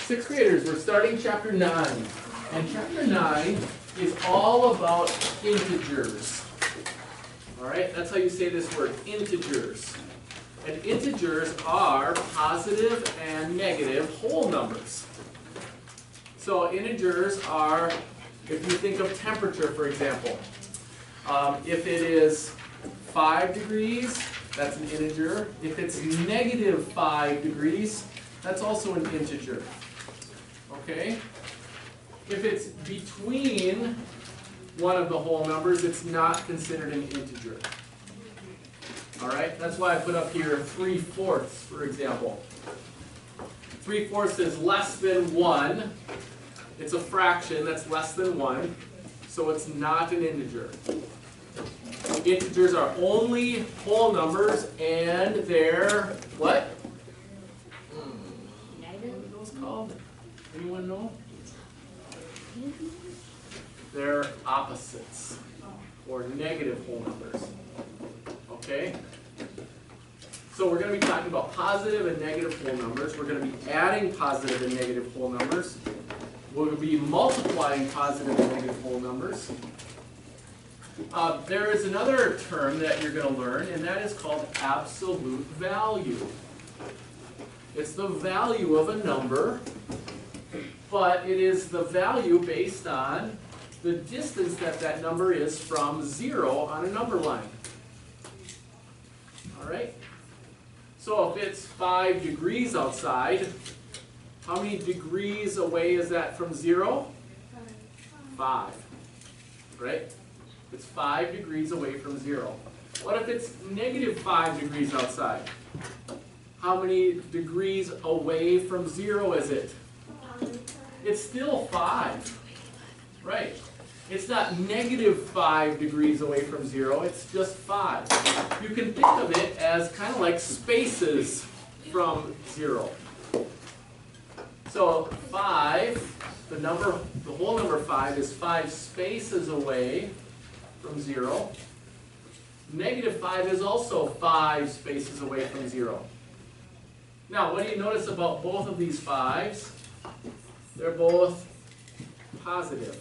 Sixth graders, we're starting chapter 9. And chapter 9 is all about integers. Alright, that's how you say this word, integers. And integers are positive and negative whole numbers. So integers are, if you think of temperature, for example, if it is 5 degrees, that's an integer. If it's negative 5 degrees, that's also an integer. Okay? If it's between one of the whole numbers, it's not considered an integer. Alright? That's why I put up here 3/4, for example. 3/4 is less than 1. It's a fraction that's less than 1, so it's not an integer. Integers are only whole numbers, and they're what? Negative. What are those called? Anyone know? They're opposites, or negative whole numbers. Okay? So we're going to be talking about positive and negative whole numbers. We're going to be adding positive and negative whole numbers. We'll be multiplying positive and negative whole numbers. There is another term that you're going to learn, and that is called absolute value. It's the value of a number, but it is the value based on the distance that that number is from 0 on a number line. Alright? So if it's 5 degrees outside, how many degrees away is that from 0? 5. Right? It's 5 degrees away from 0. What if it's negative 5 degrees outside? How many degrees away from 0 is it? It's still 5. Right. It's not negative 5 degrees away from 0, it's just 5. You can think of it as kind of like spaces from 0. So 5, the whole number 5 is 5 spaces away from 0. Negative 5 is also 5 spaces away from 0. Now, what do you notice about both of these 5s? They're both positive.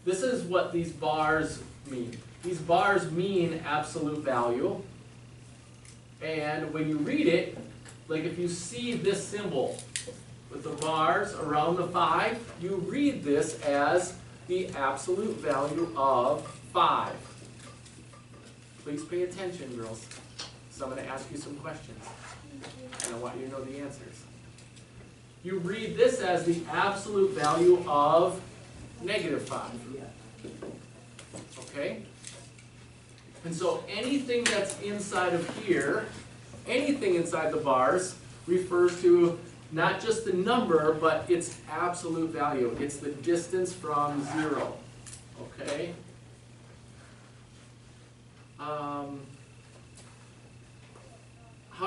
This is what these bars mean. These bars mean absolute value. And when you read it, like if you see this symbol with the bars around the 5, you read this as the absolute value of 5. Please pay attention, girls. So I'm going to ask you some questions, and I want you to know the answers. You read this as the absolute value of negative 5. Okay? And so anything that's inside of here, anything inside the bars, refers to not just the number, but its absolute value. It's the distance from 0. Okay? How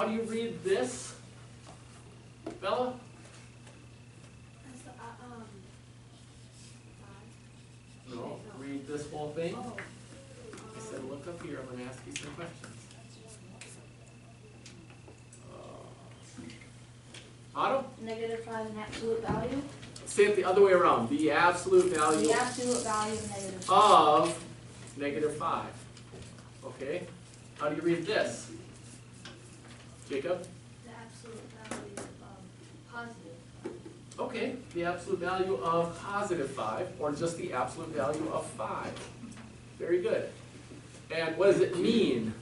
do you read this, Bella? No, read this whole thing. I said look up here, I'm going to ask you some questions. Autumn? Negative 5 and absolute value. Say it the other way around. The absolute value. The absolute value of negative 5. Of negative 5. Okay? How do you read this? Jacob? The absolute value of positive. Okay, the absolute value of positive 5, or just the absolute value of 5. Very good. And what does it mean?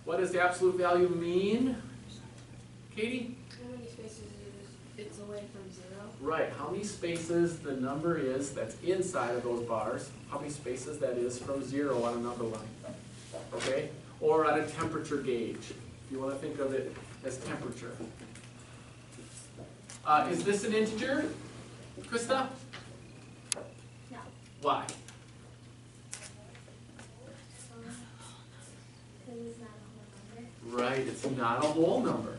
What does the absolute value mean? Katie? How many spaces it's away from 0? Right, how many spaces the number is that's inside of those bars, how many spaces that is from 0 on a number line. Okay? Or on a temperature gauge, if you want to think of it as temperature. Is this an integer, Krista? No. Why? Because it's not a whole number. Right, it's not a whole number.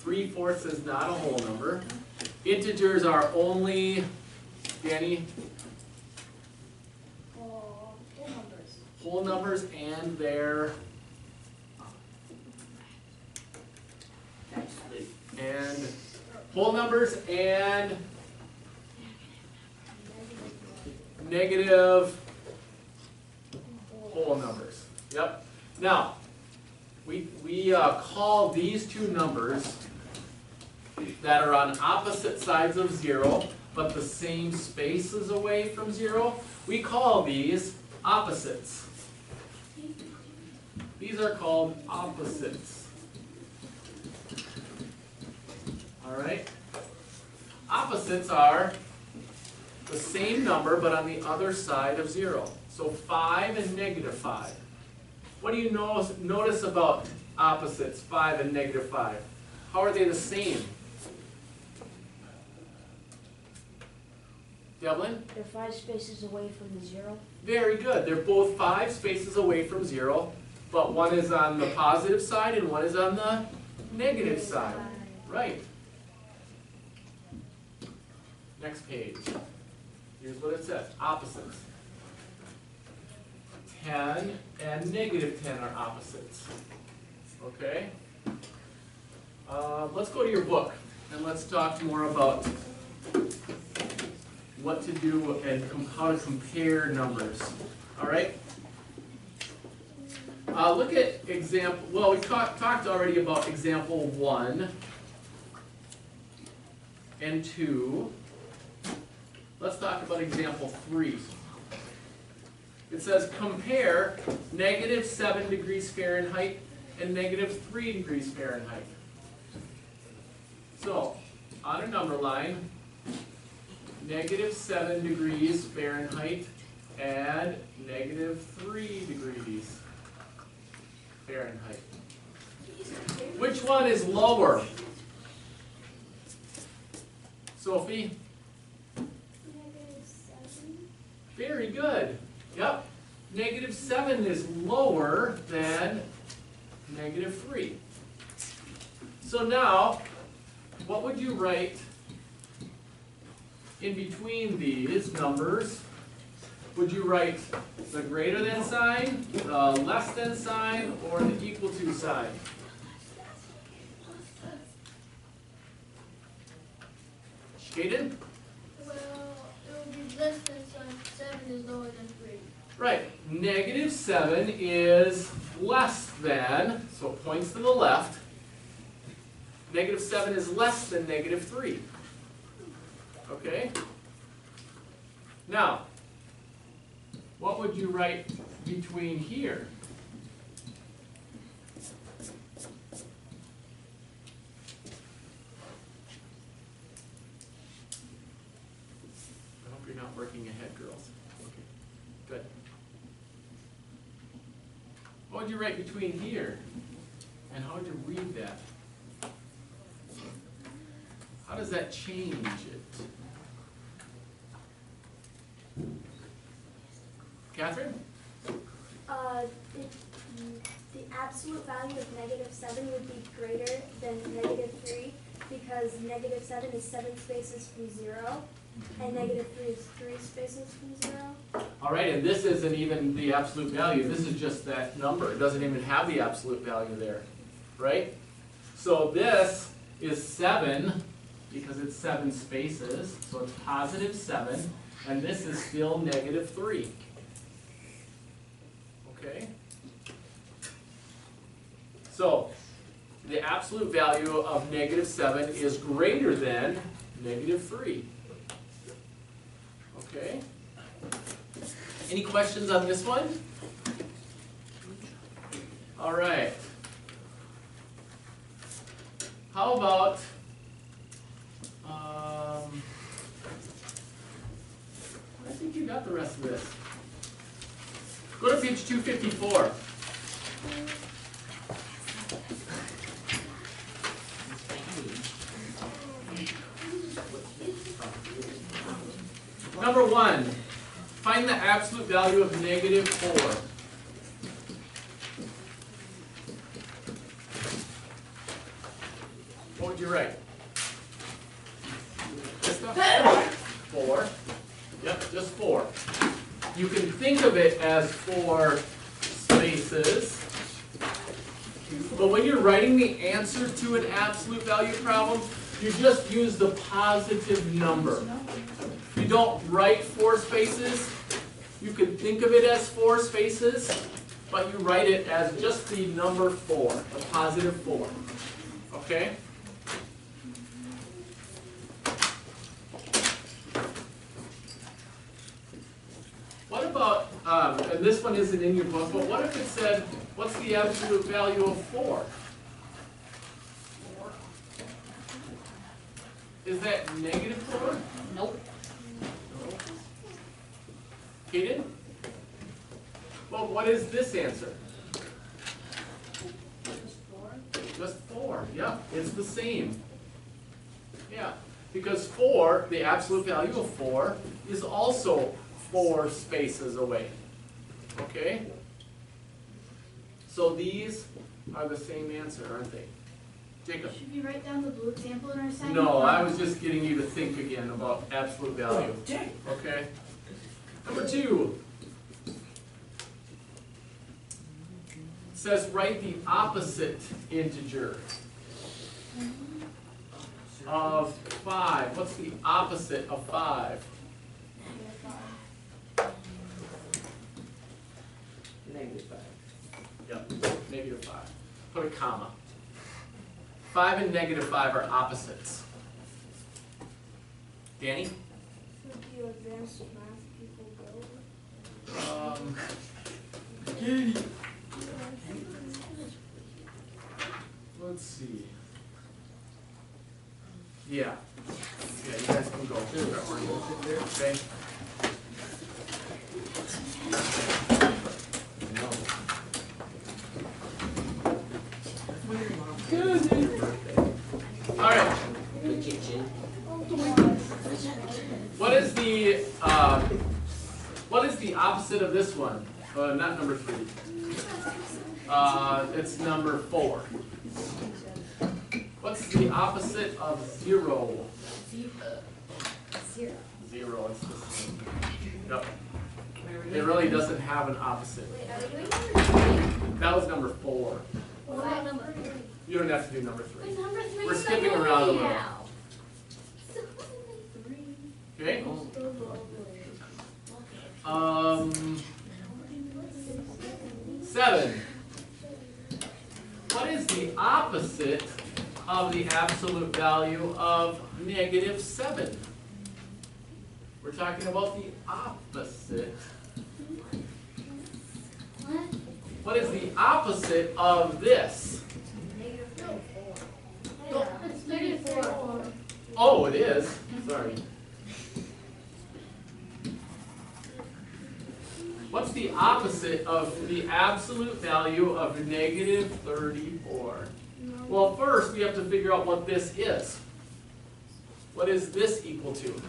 3/4 is not a whole number. Integers are only, Danny, Whole numbers. whole numbers, and they're and whole numbers and negative whole numbers. Yep. Now, we call these two numbers that are on opposite sides of 0, but the same spaces away from 0, we call these opposites. These are called opposites. Alright? Opposites are the same number, but on the other side of 0. So 5 and negative 5. What do you notice about opposites, 5 and negative 5? How are they the same? Devlin? They're 5 spaces away from the 0. Very good. They're both 5 spaces away from 0, but one is on the positive side and one is on the negative side. Right. Next page. Here's what it says. Opposites. 10 and negative 10 are opposites. Okay? Let's go to your book and let's talk more about what to do and how to compare numbers. All right? Look at example, well, we talked already about example 1 and 2. Let's talk about example 3. It says compare negative 7 degrees Fahrenheit and negative 3 degrees Fahrenheit. So, on a number line, negative 7 degrees Fahrenheit and negative 3 degrees Fahrenheit. Which one is lower? Sophie? -7. Very good. Yep. Negative 7 is lower than negative 3. So now, what would you write in between these numbers? Would you write the greater than sign, the less than sign, or the equal to sign? Caden? Well, it would be less than 7 is lower than 3. Right. Negative 7 is less than, so it points to the left. Negative 7 is less than negative 3. Okay? Now, what would you write between here? I hope you're not working ahead, girls. Okay, good. What would you write between here? And how would you read that? How does that change it? Catherine? The absolute value of -7 would be greater than -3 because -7 is 7 spaces from 0 and -3 is 3 spaces from 0. All right, and this isn't even the absolute value. This is just that number. It doesn't even have the absolute value there, right? So this is 7 because it's 7 spaces, so it's positive 7, and this is still negative 3. Okay? So, the absolute value of negative 7 is greater than negative 3. Okay? Any questions on this one? All right. How about I think you got the rest of this. Go to page 254. Number 1, find the absolute value of negative 4. What would you write? Just 4. Yep, just 4. You can think of it as 4 spaces. But when you're writing the answer to an absolute value problem, you just use the positive number. You don't write 4 spaces. You could think of it as 4 spaces, but you write it as just the number 4, the positive 4. Okay? What about, and this one isn't in your book, but what if it said, what's the absolute value of 4? Is that negative 4? Nope. Kaden? Well, what is this answer? Just 4, yeah, it's the same. Yeah, because 4, the absolute value of 4, is also 4 spaces away. Okay? So these are the same answer, aren't they? Jacob? Should we write down the blue example in our assignment? No, I was just getting you to think again about absolute value. Okay? Number 2. It says write the opposite integer of 5. What's the opposite of 5? -5. Yep, -5. Put a comma. 5 and -5 are opposites. Danny? Should you advanced math people go? Let's see. Yeah. Yeah, you guys can go. Okay. All right. The kitchen. What is the opposite of this one? Not number 3. It's number 4. What's the opposite of 0? 0. 0. It's the same. Yep. It really doesn't have an opposite. Wait, are we doing number 3? That was number 4. What about number 3? You don't have to do number 3. But number 3 We're is skipping like around a little. now. Okay? 7. What is the opposite of the absolute value of -7? We're talking about the opposite. What? What is the opposite of this? It's -4. Oh, it is. Sorry. What's the opposite of the absolute value of -34? Well, first we have to figure out what this is. What is this equal to? Is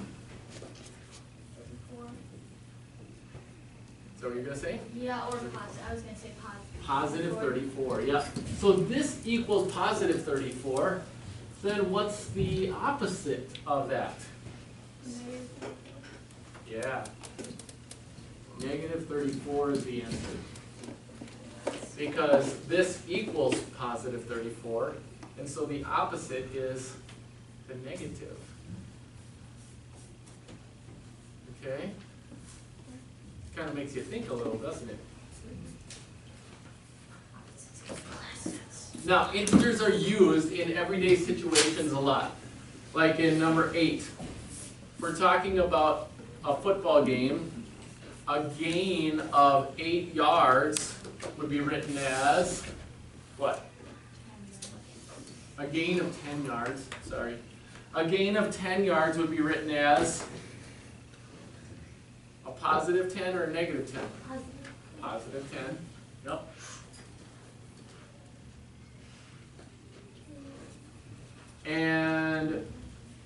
that what you're going to say? Yeah, or positive. I was going to say positive. Positive 34, yeah. So this equals positive 34. Then what's the opposite of that? Yeah. -34 is the answer. Because this equals positive 34, and so the opposite is the negative. Okay? Kind of makes you think a little, doesn't it? Now, integers are used in everyday situations a lot. Like in number 8. We're talking about a football game. A gain of 8 yards would be written as what? A gain of 10 yards, sorry. A gain of 10 yards would be written as a positive 10 or a negative 10? Positive 10, yep. And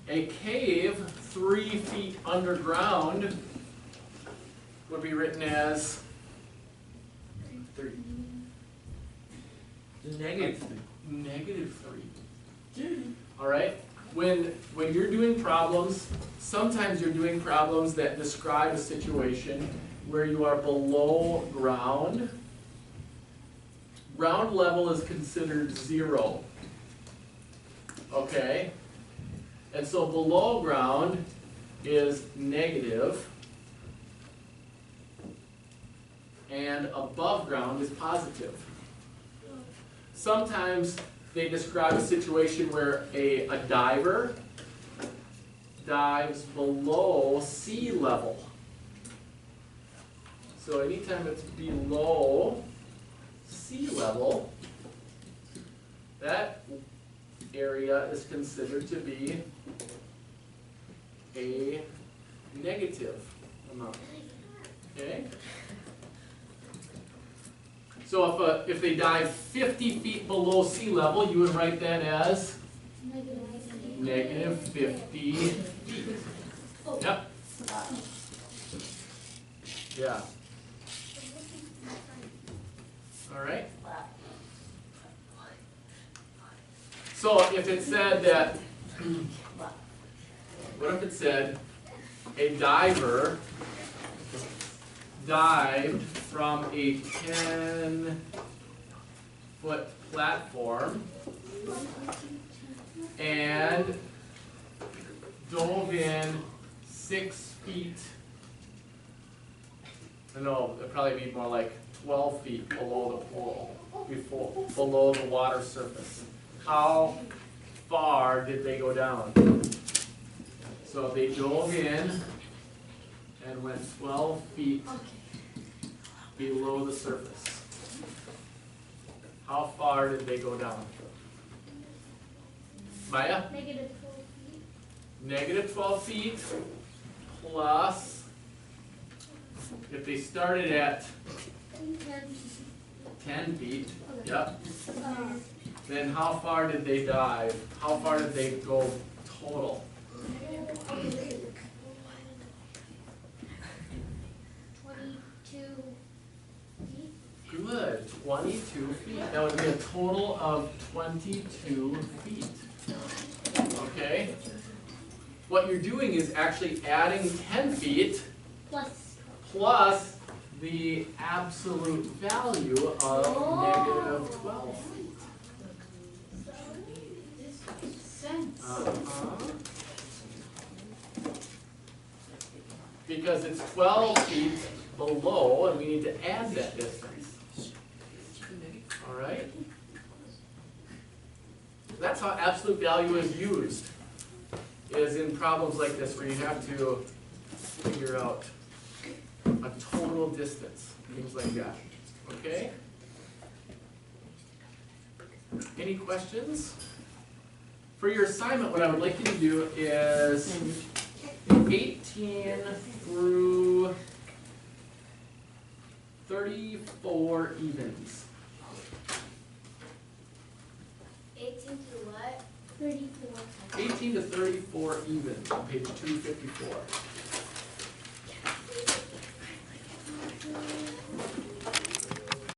a cave 3 feet underground would be written as 3. -3. All right? When you're doing problems, sometimes you're doing problems that describe a situation where you are below ground ground level is considered 0. Okay? And so below ground is negative, and above ground is positive. Sometimes they describe a situation where a diver dives below sea level. So anytime it's below sea level, that area is considered to be a negative amount. Okay? So if they dive 50 feet below sea level, you would write that as negative 50 feet. Yep. Yeah. All right. So if it said that, what if it said a diver dived from a 10-foot platform and dove in 6 feet, no, it'd probably be more like 12 feet below the pool, below the water surface. How far did they go down? So they dove in and went 12 feet below the surface. How far did they go down? Maya? Negative 12 feet. Negative 12 feet plus, if they started at 10 feet, yep, then how far did they dive? How far did they go total? 22 feet. Good, 22 feet. That would be a total of 22 feet. Okay? What you're doing is actually adding 10 feet plus the absolute value of negative 12 feet. Because it's 12 feet below, and we need to add that distance. All right? That's how absolute value is used, is in problems like this where you have to figure out a total distance, things like that. Okay? Any questions? For your assignment, what I would like you to do is 18 through 34 evens. 18 to what? 34. 18 to 34 evens on page 254.